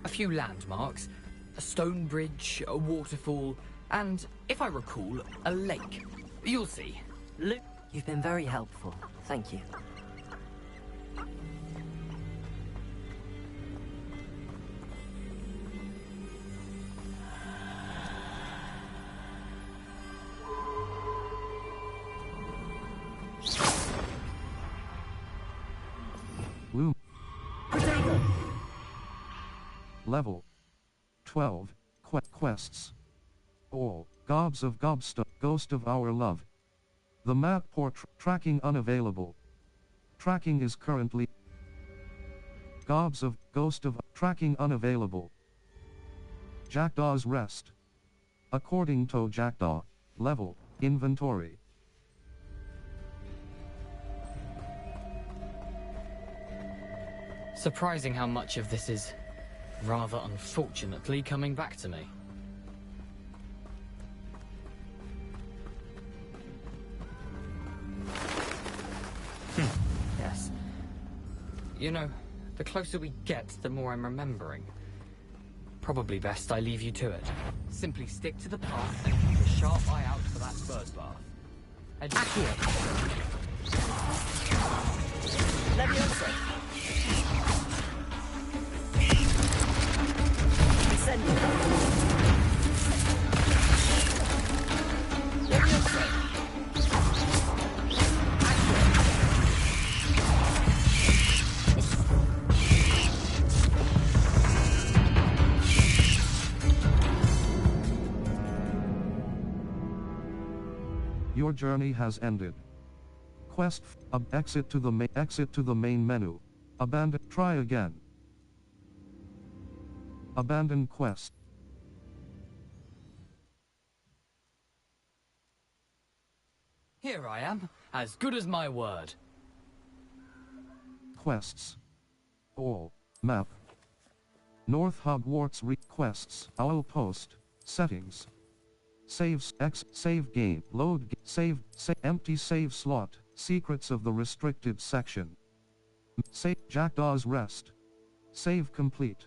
A few landmarks. A stone bridge, a waterfall, and, if I recall, a lake. You'll see. Luke, you've been very helpful. Thank you. Loom. Level 12. Quests. All. Gobs of Gobsta. Ghost of Our Love. The map tracking unavailable. Tracking is currently. Gobs of Ghost of tracking unavailable. Jackdaw's Rest. According to Jackdaw. Level. Inventory. Surprising how much of this is, rather unfortunately, coming back to me. Yes. You know, the closer we get, the more I'm remembering. Probably best I leave you to it. Simply stick to the path and keep a sharp eye out for that bird bath. Accio! Leviosa! Incendio! Leviosa! Your journey has ended. Quest exit to the main menu. Abandon. Try again. Abandon quest. Here I am, as good as my word. Quests. All. Map. North Hogwarts requests. Owl post. Settings. Saves. Save game. Load. Save. Empty save slot. Secrets of the restricted section. Save. Jackdaw's Rest. Save complete.